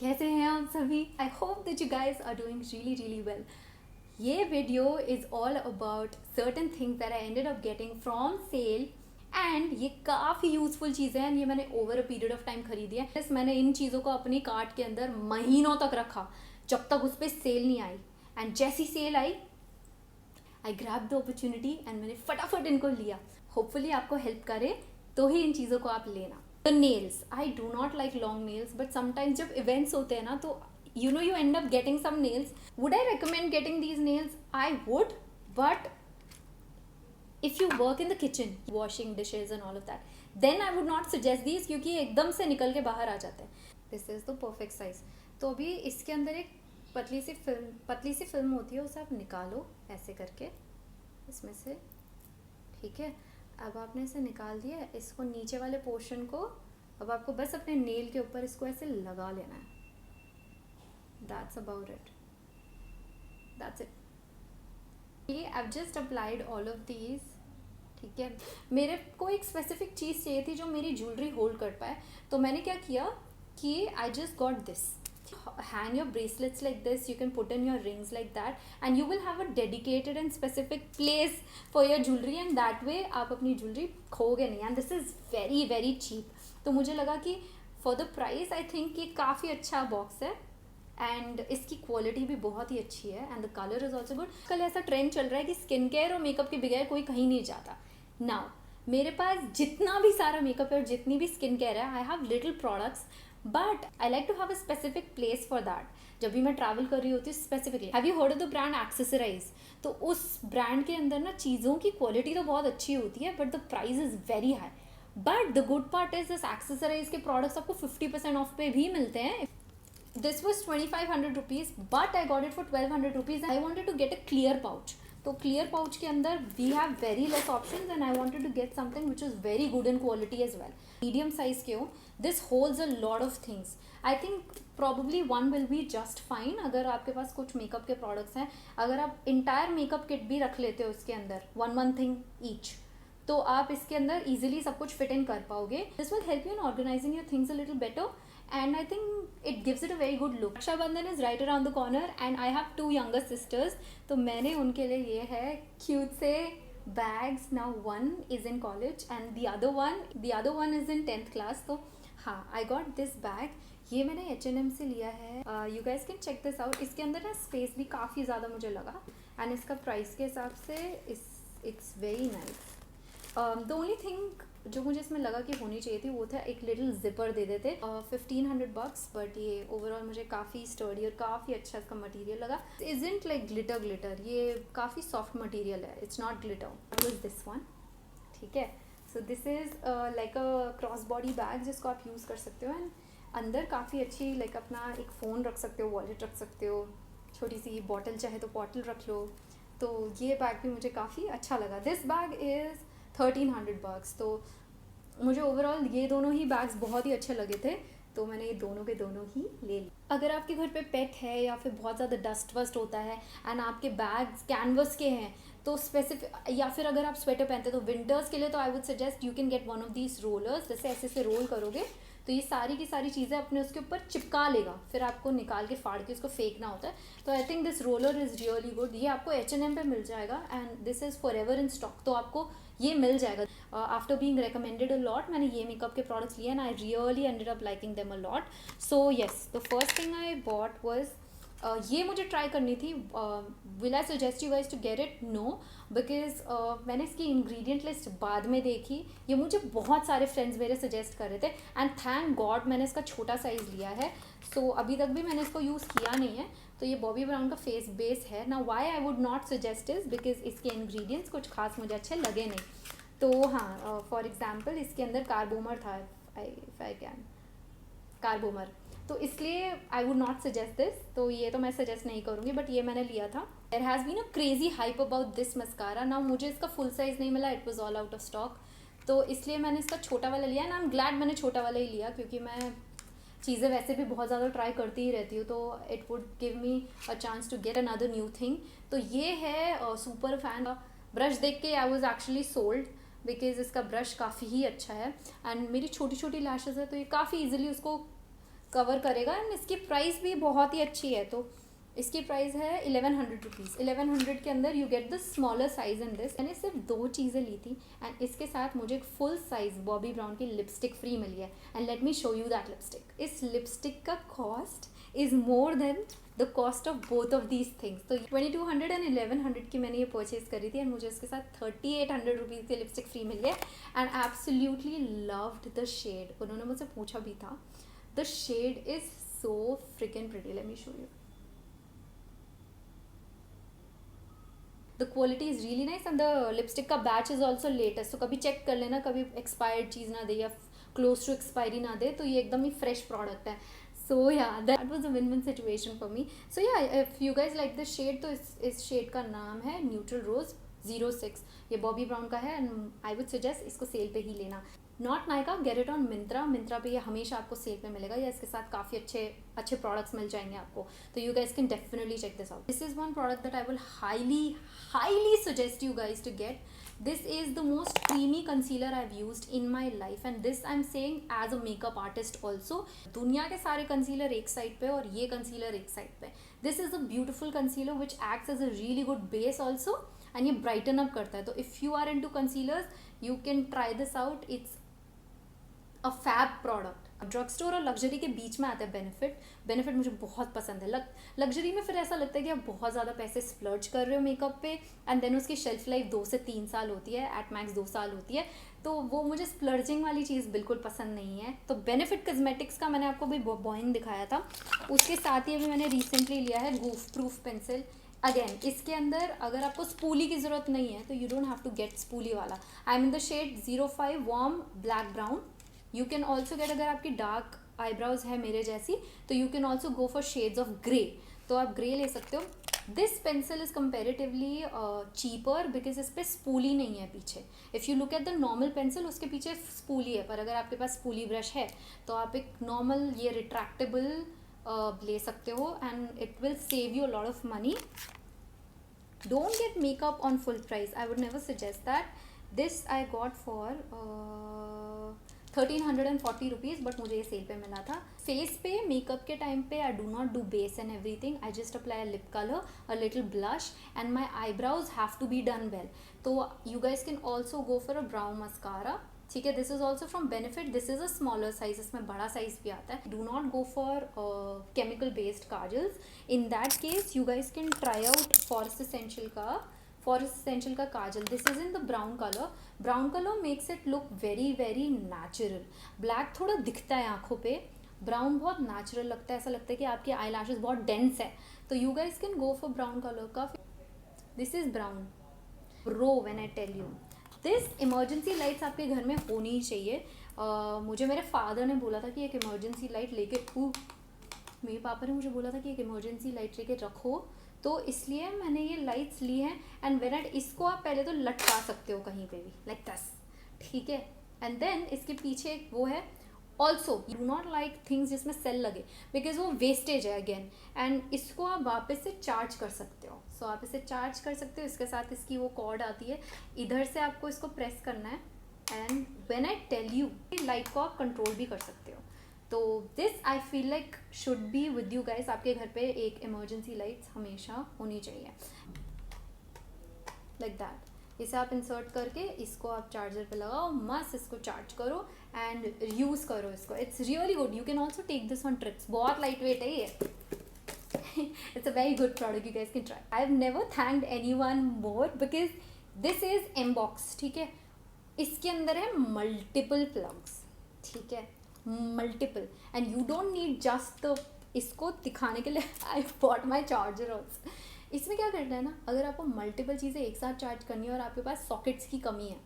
कैसे हैं आप सभी? I hope that you guys are doing really really well. ये video is all about certain things that I ended up getting from sale. And ये काफ़ी useful चीज़ें हैं. ये मैंने over a period of time खरीदी है. बस मैंने इन चीज़ों को अपनी कार्ट के अंदर महीनों तक रखा जब तक उस पर सेल नहीं आई. एंड जैसी सेल आई I grab the opportunity and मैंने फटाफट इनको लिया. होपफुली आपको हेल्प करे तो ही इन चीज़ों को आप लेना. तो nails, I do not like long nails, but sometimes जब इवेंट्स होते हैं ना तो you know you end up getting some nails. Would I recommend getting these nails? I would, but if you work in the kitchen washing dishes and all of that, then I would not suggest these क्योंकि एकदम से निकल के बाहर आ जाते हैं. This is the perfect size. तो अभी इसके अंदर एक पतली सी फिल्म होती है, उसे आप निकालो ऐसे करके इसमें से. ठीक है, अब आपने इसे निकाल दिया. इसको नीचे वाले पोर्शन को अब आपको बस अपने नेल के ऊपर इसको ऐसे लगा लेना है. That's about it. That's it. I've just applied all of these. ठीक है, मेरे को एक स्पेसिफिक चीज़ चाहिए थी जो मेरी ज्वेलरी होल्ड कर पाए. तो मैंने क्या किया कि I just got this. Hang your bracelets like this, you can put in your rings like that, and you will have a dedicated and specific place for your jewelry, and that way आप अपनी jewellery खोगे नहीं. and this is very very cheap. तो मुझे लगा कि for the price I think ये काफ़ी अच्छा बॉक्स है एंड इसकी क्वालिटी भी बहुत ही अच्छी है and the colour is also good. कल ऐसा ट्रेंड चल रहा है कि स्किन केयर और मेकअप के बगैर कोई कहीं नहीं जाता. नाउ मेरे पास जितना भी सारा मेकअप है और जितनी भी स्किन केयर है, I have little products, but I like to have a specific place for that. जब भी मैं ट्रैवल कर रही होती हूँ specifically. Have you heard of the brand accessorize? तो उस ब्रांड के अंदर ना चीज़ों की क्वालिटी तो बहुत अच्छी होती है but the price is very high. But the good part is this accessorise के प्रोडक्ट्स आपको 50% ऑफ पे भी मिलते हैं. This was 2500 rupees, but I got it for 1200 rupees. I wanted to get a clear pouch. तो clear pouch के अंदर we have very less options and I wanted to get something which is very good in quality as well. Medium size के हो. This holds a lot of things. I think probably one will be just fine अगर आपके पास कुछ makeup के products हैं. अगर आप entire makeup kit भी रख लेते हो उसके अंदर one thing each, तो आप इसके अंदर easily सब कुछ fit in कर पाओगे. This will help you in organizing your things a little better. And I think it gives it a very good look. Raksha Bandhan is right around the corner and I have 2 younger sisters. तो मैंने उनके लिए ये है cute से bags. Now one is in college and the other one is in 10th class. तो हाँ, I got this bag. ये मैंने H&M से लिया है. You guys can check this out. इसके अंदर ना स्पेस भी काफ़ी ज़्यादा मुझे लगा and इसका प्राइस के हिसाब से it's very nice. The only thing जो मुझे इसमें लगा कि होनी चाहिए थी वो था एक लिटिल जिपर दे देते. 1500 bucks, बट ये ओवरऑल मुझे काफ़ी स्टर्डी और काफ़ी अच्छा इसका मटेरियल लगा. इज़न्ट लाइक ग्लिटर, ये काफ़ी सॉफ्ट मटेरियल है. It's not glitter. It was this one. ठीक है, so this is like a cross body bag जिसको आप यूज़ कर सकते हो. एंड अंदर काफ़ी अच्छी लाइक अपना एक फ़ोन रख सकते हो, वॉलेट रख सकते हो, छोटी सी बॉटल चाहे तो बॉटल रख लो. तो ये बैग भी मुझे काफ़ी अच्छा लगा. This bag is 1300 bucks. तो मुझे ओवरऑल ये दोनों ही बैग्स बहुत ही अच्छे लगे थे, तो मैंने ये दोनों के दोनों ही ले लिए. अगर आपके घर पे पेट है या फिर बहुत ज़्यादा डस्ट वस्ट होता है एंड आपके बैग्स कैनवस के हैं तो स्पेसिफिक, या फिर अगर आप स्वेटर पहनते हैं तो विंटर्स के लिए तो I would suggest you can get one of these rollers. जैसे ऐसे से रोल करोगे तो ये सारी की सारी चीज़ें अपने उसके ऊपर चिपका लेगा, फिर आपको निकाल के फाड़ के उसको फेंकना होता है. तो I think this roller is really good. ये आपको H&M पे मिल जाएगा and this is forever in stock, तो आपको ये मिल जाएगा. After being recommended a lot मैंने ये मेकअप के प्रोडक्ट्स लिए and I really ended up liking them a lot. So yes, the first thing I bought was ये मुझे ट्राई करनी थी. Will I suggest you guys to get it? No, because मैंने इसकी इंग्रेडिएंट लिस्ट बाद में देखी. ये मुझे बहुत सारे फ्रेंड्स मेरे सजेस्ट कर रहे थे एंड थैंक गॉड मैंने इसका छोटा साइज़ लिया है. सो अभी तक भी मैंने इसको यूज़ किया नहीं है. तो ये बॉबी ब्राउन का फेस बेस है. ना why I would not suggest is because इसके इंग्रेडिएंट्स कुछ खास मुझे अच्छे लगे नहीं. तो हाँ, फॉर एग्जाम्पल इसके अंदर कार्बोमर था, इफ आई कैन कार्बोमर, तो इसलिए आई वुड नॉट सजेस्ट दिस. तो ये तो मैं सजेस्ट नहीं करूँगी, बट ये मैंने लिया था. There has been a crazy hype about this mascara. ना मुझे इसका फुल साइज़ नहीं मिला, it was all out of stock, तो इसलिए मैंने इसका छोटा वाला लिया. एंड आई एम ग्लैड मैंने छोटा वाला ही लिया क्योंकि मैं चीज़ें वैसे भी बहुत ज़्यादा ट्राई करती ही रहती हूँ, तो it would give me a chance to get another new thing. तो ये है सुपर फैन का ब्रश. देख के I was actually sold because इसका ब्रश काफ़ी ही अच्छा है. एंड मेरी छोटी छोटी लैशेज़ है तो ये काफ़ी ईजिली उसको कवर करेगा एंड इसकी प्राइस भी बहुत ही अच्छी है। तो इसकी प्राइस है 1100 रुपीज़। 1100 के अंदर you get the smaller size in this. मैंने सिर्फ 2 चीज़ें ली थी एंड इसके साथ मुझे एक फुल साइज बॉबी ब्राउन की लिपस्टिक फ्री मिली है। And let me show you that lipstick. इस लिपस्टिक का cost is more than the cost of both of these things. तो 2200 एंड 1100 की मैंने ये परचेज करी थी एंड मुझे उसके साथ 3800 रुपीज़ की लिपस्टिक फ्री मिली है and absolutely loved the shade. उन्होंने मुझसे पूछा भी था। The shade is so freaking pretty. Let me show you. The quality is really nice and the lipstick का बैच इज़ ऑल्सो लेटेस्ट। तो कभी चेक कर लेना, कभी एक्सपायर्ड चीज़ ना दे या क्लोज टू एक्सपायरी ना दे, तो ये एकदम ही फ्रेश प्रोडक्ट है। So yeah that was a win win situation for me. So yeah if you guys like this shade, तो इस शेड का नाम है न्यूट्रल रोज 06। ये बॉबी ब्राउन का है एंड आई वुड सजेस्ट इसको सेल पे ही लेना। Not Nykaa, get it on Myntra पे ये हमेशा आपको सेल पे मिलेगा या इसके साथ काफ़ी अच्छे प्रोडक्ट्स मिल जाएंगे आपको। तो you guys can definitely check this out. This is one product that I will highly suggest you guys to get. This is the most creamy concealer I've used in my life and this I'm saying as a makeup artist also. दुनिया के सारे concealer एक side पे और ये concealer एक side पे। This is a beautiful concealer which acts as a really good base also and ये brighten up करता है। तो if you are into concealers you can try this out. It's a fab product. Drug store और luxury के बीच में आता है benefit मुझे बहुत पसंद है। लग्जरी में फिर ऐसा लगता है कि आप बहुत ज़्यादा पैसे स्प्लर्ज कर रहे हो मेकअप पे एंड देन उसकी शेल्फ लाइफ 2 से 3 साल होती है, एट मैक्स 2 साल होती है। तो वो मुझे स्प्लर्जिंग वाली चीज़ बिल्कुल पसंद नहीं है। तो बेनिफिट कॉस्मेटिक्स का मैंने आपको भी बॉइंग दिखाया था, उसके साथ ही अभी मैंने रिसेंटली लिया है गूफ प्रूफ पेंसिल। अगेन इसके अंदर अगर आपको स्पूली की ज़रूरत नहीं है तो you don't have to get spoolie वाला। I am in the shade 05 warm black brown. You can also get, अगर आपकी डार्क आईब्राउज है मेरे जैसी, तो you can also go for shades of grey, तो आप ग्रे ले सकते हो। This pencil is comparatively cheaper because इस पर स्पूली नहीं है पीछे। If you look at the normal pencil उसके पीछे स्पूली है, पर अगर आपके पास स्पूली ब्रश है तो आप एक नॉर्मल ये रिट्रैक्टेबल ले सकते हो and it will save you a lot of money. Don't get makeup on full price, I would never suggest that. This I got for 1340 rupees, but मुझे ये सेल पे मिला था। फेस पे मेकअप के टाइम पे I do not do base and everything, I just apply lip colour, a little blush and my eyebrows have to be done well. तो you guys can also go for a brown mascara, ठीक है। This is also from Benefit, this is a smaller size, इसमें बड़ा size भी आता है। Do not go for chemical based kajals. In that case you guys can try out forest Essentials का kajal. This is in the brown colour makes it look very very natural. Black थोड़ा दिखता है आंखों पे, ब्राउन बहुत नेचुरल लगता है, ऐसा लगता है कि आपकी आई लैशेज बहुत डेंस है। तो you guys can go for brown colour का। This is brown row when I tell you. This emergency lights आपके घर में होनी ही चाहिए। मुझे मेरे फादर ने बोला था कि एक इमरजेंसी लाइट लेके मेरे पापा ने मुझे बोला था कि एक इमरजेंसी लाइट लेके रखो, तो इसलिए मैंने ये लाइट्स ली हैं। एंड वेन इसको आप पहले तो लटका सकते हो कहीं पे भी लाइक दस, ठीक है। एंड देन इसके पीछे वो है also, do not like things जिसमें सेल लगे बिकॉज वो वेस्टेज है अगेन। एंड इसको आप वापस से चार्ज कर सकते हो, सो आप इसे चार्ज कर सकते हो। इसके साथ इसकी वो कॉर्ड आती है, इधर से आपको इसको प्रेस करना है and when I tell you light को आप कंट्रोल भी कर सकते हो। तो this I feel like should be with you guys. आपके घर पे एक इमरजेंसी लाइट्स हमेशा होनी चाहिए लाइक दैट। इसे आप इंसर्ट करके इसको आप चार्जर पे लगाओ, मस्त इसको चार्ज करो एंड यूज़ करो इसको। It's really good, you can also take this on trips. बहुत लाइट वेट है ये। It's a very good product, you guys can try. I have never thanked anyone more because this is M box, ठीक है। इसके अंदर है multiple plugs, ठीक है, multiple, and you don't need just इसको दिखाने के लिए I bought my charger also. इसमें क्या करना है ना, अगर आपको मल्टीपल चीज़ें एक साथ चार्ज करनी है और आपके पास सॉकेट्स की कमी है,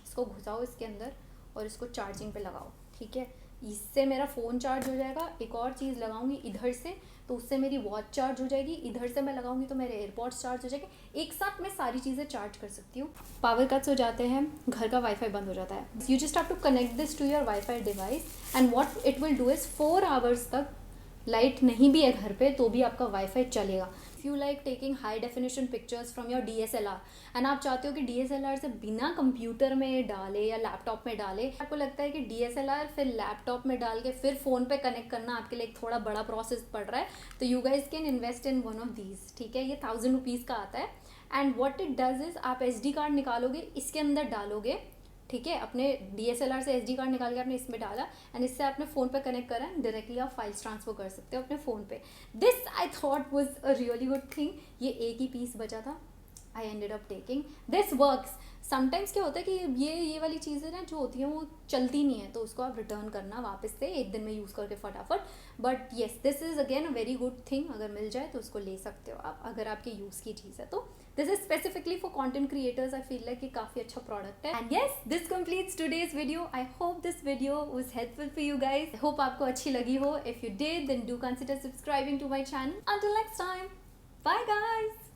इसको घुसाओ इसके अंदर और इसको चार्जिंग पे लगाओ, ठीक है। इससे मेरा फ़ोन चार्ज हो जाएगा, एक और चीज़ लगाऊंगी इधर से तो उससे मेरी वॉच चार्ज हो जाएगी, इधर से मैं लगाऊंगी तो मेरे एयरपॉड्स चार्ज हो जाएंगे। एक साथ मैं सारी चीज़ें चार्ज कर सकती हूँ। पावर कट्स हो जाते हैं, घर का वाईफाई बंद हो जाता है, you just have to connect this to your wifi device and what it will do is 4 hours तक लाइट नहीं भी है घर पे तो भी आपका वाईफाई चलेगा। If you like taking high definition pictures from your DSLR and आप चाहते हो कि DSLR से बिना कंप्यूटर में डाले या लैपटॉप में डाले, आपको लगता है कि DSLR फिर लैपटॉप में डाल के फिर फ़ोन पे कनेक्ट करना आपके लिए एक थोड़ा बड़ा प्रोसेस पड़ रहा है, तो you guys can invest in one of these, ठीक है। ये 1000 रुपीज़ का आता है and what it does is आप SD कार्ड निकालोगे, इसके अंदर डालोगे, ठीक है। अपने DSLR से SD कार्ड निकाल के आपने इसमें डाला एंड इससे आपने फ़ोन पे कनेक्ट करा एंड डायरेक्टली आप फाइल्स ट्रांसफर कर सकते हो अपने फ़ोन पे। This I thought was a really good thing. ये एक ही पीस बचा था, आई ended up taking this works. Sometimes क्या होता है कि ये वाली चीज़ें ना जो होती हैं वो चलती नहीं है, तो उसको आप रिटर्न करना वापस से एक दिन में यूज़ करके फटाफट। But yes, this is again a very good thing, अगर मिल जाए तो उसको ले सकते हो आप, अगर आपके यूज़ की चीज़ है तो। This is specifically for content creators, I feel like ये काफ़ी अच्छा प्रोडक्ट है। And yes, this completes today's video. I hope this video was helpful for you guys, hope आपको अच्छी लगी हो। If you did then do consider subscribing to my channel. Until next time, bye guys.